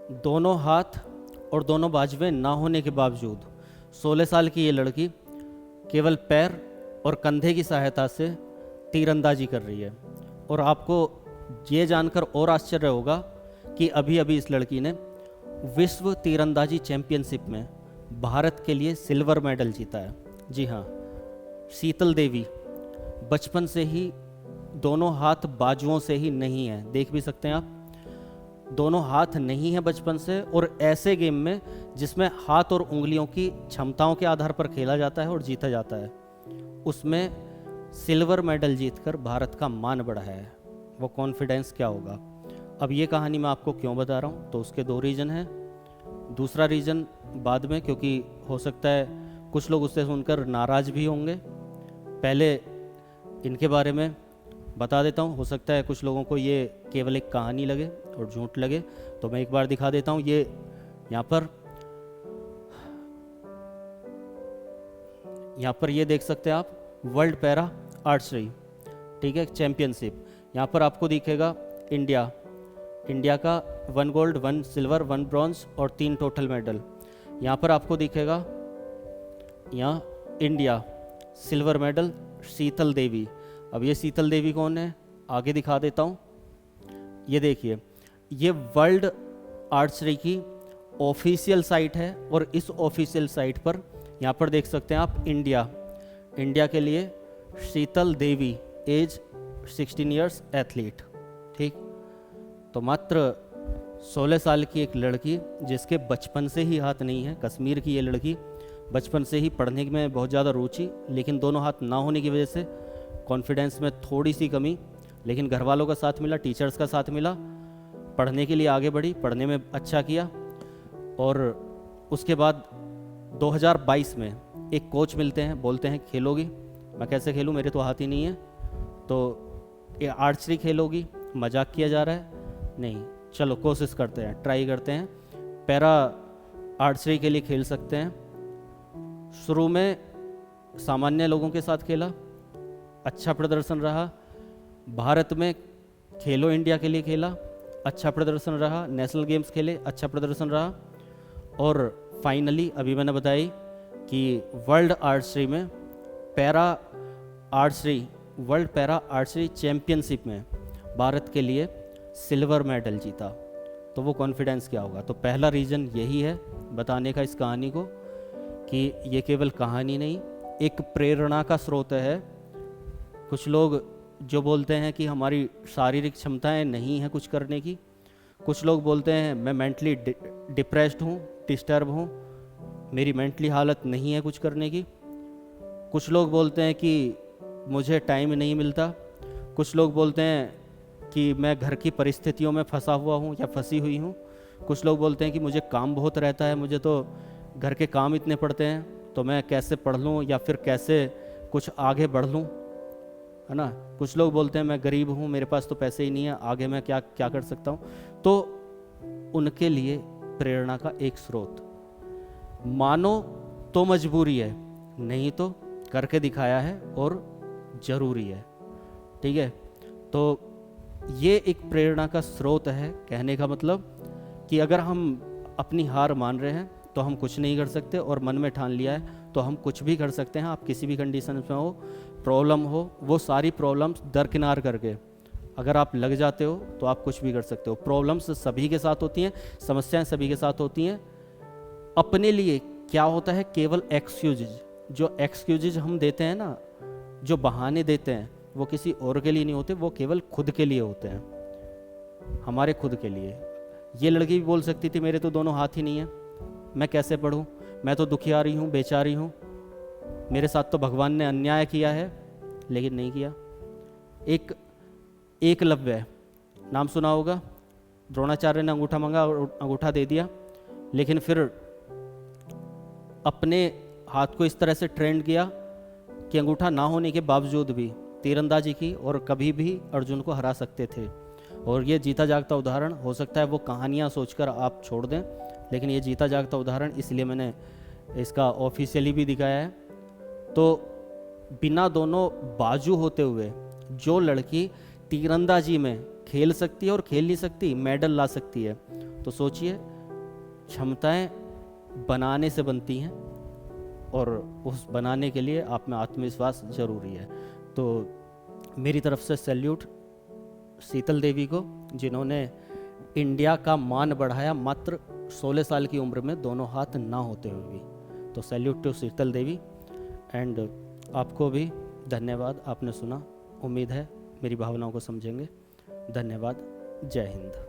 दोनों हाथ और दोनों बाजुएं ना होने के बावजूद 16 साल की ये लड़की केवल पैर और कंधे की सहायता से तीरंदाजी कर रही है। और आपको ये जानकर और आश्चर्य होगा कि अभी अभी इस लड़की ने विश्व तीरंदाजी चैंपियनशिप में भारत के लिए सिल्वर मेडल जीता है। जी हाँ, शीतल देवी बचपन से ही दोनों हाथ बाजुओं से ही नहीं है, देख भी सकते हैं आप, दोनों हाथ नहीं है बचपन से। और ऐसे गेम में जिसमें हाथ और उंगलियों की क्षमताओं के आधार पर खेला जाता है और जीता जाता है, उसमें सिल्वर मेडल जीतकर भारत का मान बढ़ाया है। वो कॉन्फिडेंस क्या होगा। अब ये कहानी मैं आपको क्यों बता रहा हूँ, तो उसके दो रीज़न हैं। दूसरा रीज़न बाद में, क्योंकि हो सकता है कुछ लोग उससे सुनकर नाराज़ भी होंगे। पहले इनके बारे में बता देता हूँ, हो सकता है कुछ लोगों को ये केवल एक कहानी लगे और झूठ लगे, तो मैं एक बार दिखा देता हूँ। ये यहाँ पर ये देख सकते हैं आप, वर्ल्ड पैरा आर्चरी, ठीक है, चैंपियनशिप। यहाँ पर आपको दिखेगा इंडिया का 1 गोल्ड 1 सिल्वर 1 ब्रॉन्ज और 3 टोटल मेडल। यहाँ पर आपको दिखेगा यहाँ इंडिया सिल्वर मेडल शीतल देवी। अब ये शीतल देवी कौन है, आगे दिखा देता हूँ। ये देखिए, ये वर्ल्ड आर्चरी की ऑफिशियल साइट है और इस ऑफिशियल साइट पर यहाँ पर देख सकते हैं आप इंडिया के लिए शीतल देवी एज 16 इयर्स एथलीट, ठीक। तो मात्र 16 साल की एक लड़की जिसके बचपन से ही हाथ नहीं है, कश्मीर की ये लड़की, बचपन से ही पढ़ने में बहुत ज़्यादा रुचि, लेकिन दोनों हाथ ना होने की वजह से कॉन्फिडेंस में थोड़ी सी कमी, लेकिन घर वालों का साथ मिला, टीचर्स का साथ मिला, पढ़ने के लिए आगे बढ़ी, पढ़ने में अच्छा किया। और उसके बाद 2022 में एक कोच मिलते हैं, बोलते हैं खेलोगी। मैं कैसे खेलूँ, मेरे तो हाथ ही नहीं है। तो ये आर्चरी खेलोगी, मजाक किया जा रहा है, नहीं, चलो कोशिश करते हैं, ट्राई करते हैं। पैरा आर्चरी के लिए खेल सकते हैं। शुरू में सामान्य लोगों के साथ खेला, अच्छा प्रदर्शन रहा। भारत में खेलो इंडिया के लिए खेला, अच्छा प्रदर्शन रहा। नेशनल गेम्स खेले, अच्छा प्रदर्शन रहा। और फाइनली अभी मैंने बताई कि वर्ल्ड आर्चरी में वर्ल्ड पैरा आर्चरी चैंपियनशिप में भारत के लिए सिल्वर मेडल जीता। तो वो कॉन्फिडेंस क्या होगा। तो पहला रीज़न यही है बताने का इस कहानी को, कि ये केवल कहानी नहीं, एक प्रेरणा का स्रोत है। कुछ लोग जो बोलते हैं कि हमारी शारीरिक क्षमताएं नहीं हैं कुछ करने की, कुछ लोग बोलते हैं मैं मेंटली डिप्रेस्ड हूँ, डिस्टर्ब हूँ, मेरी मेंटली हालत नहीं है कुछ करने की। कुछ लोग बोलते हैं कि मुझे टाइम नहीं मिलता। कुछ लोग बोलते हैं कि मैं घर की परिस्थितियों में फंसा हुआ हूँ या फंसी हुई हूँ। कुछ लोग बोलते हैं कि मुझे काम बहुत रहता है, मुझे तो घर के काम इतने पड़ते हैं, तो मैं कैसे पढ़ लूँ या फिर कैसे कुछ आगे बढ़ लूँ, है ना। कुछ लोग बोलते हैं मैं गरीब हूँ, मेरे पास तो पैसे ही नहीं है, आगे मैं क्या क्या कर सकता हूँ। तो उनके लिए प्रेरणा का एक स्रोत, मानो तो मजबूरी है, नहीं तो करके दिखाया है और ज़रूरी है, ठीक है। तो ये एक प्रेरणा का स्रोत है। कहने का मतलब कि अगर हम अपनी हार मान रहे हैं तो हम कुछ नहीं कर सकते, और मन में ठान लिया है तो हम कुछ भी कर सकते हैं। आप किसी भी कंडीशन में हो, प्रॉब्लम हो, वो सारी प्रॉब्लम्स दरकिनार करके अगर आप लग जाते हो तो आप कुछ भी कर सकते हो। प्रॉब्लम्स सभी के साथ होती हैं, समस्याएं सभी के साथ होती हैं। अपने लिए क्या होता है, केवल एक्सक्यूजेज। जो एक्सक्यूजेज हम देते हैं ना, जो बहाने देते हैं, वो किसी और के लिए नहीं होते, वो केवल खुद के लिए होते हैं, हमारे खुद के लिए। ये लड़की भी बोल सकती थी मेरे तो दोनों हाथ ही नहीं है, मैं कैसे पढ़ूं, मैं तो दुखियारी हूँ, बेचारी हूँ, मेरे साथ तो भगवान ने अन्याय किया है, लेकिन नहीं किया। एक एकलव्य नाम सुना होगा, द्रोणाचार्य ने अंगूठा मांगा और अंगूठा दे दिया, लेकिन फिर अपने हाथ को इस तरह से ट्रेंड किया कि अंगूठा ना होने के बावजूद भी तीरंदाजी की और कभी भी अर्जुन को हरा सकते थे। और ये जीता जागता उदाहरण, हो सकता है वो कहानियाँ सोचकर आप छोड़ दें, लेकिन ये जीता जागता उदाहरण इसलिए मैंने इसका ऑफिशियली भी दिखाया है। तो बिना दोनों बाजू होते हुए जो लड़की तीरंदाजी में खेल सकती है और खेल नहीं सकती, मेडल ला सकती है, तो सोचिए क्षमताएं बनाने से बनती हैं और उस बनाने के लिए आप में आत्मविश्वास ज़रूरी है। तो मेरी तरफ से सैल्यूट शीतल देवी को, जिन्होंने इंडिया का मान बढ़ाया मात्र 16 साल की उम्र में, दोनों हाथ ना होते हुए भी। तो salute to Sheetal Devi. And आपको भी धन्यवाद, आपने सुना। उम्मीद है मेरी भावनाओं को समझेंगे। धन्यवाद। जय हिंद।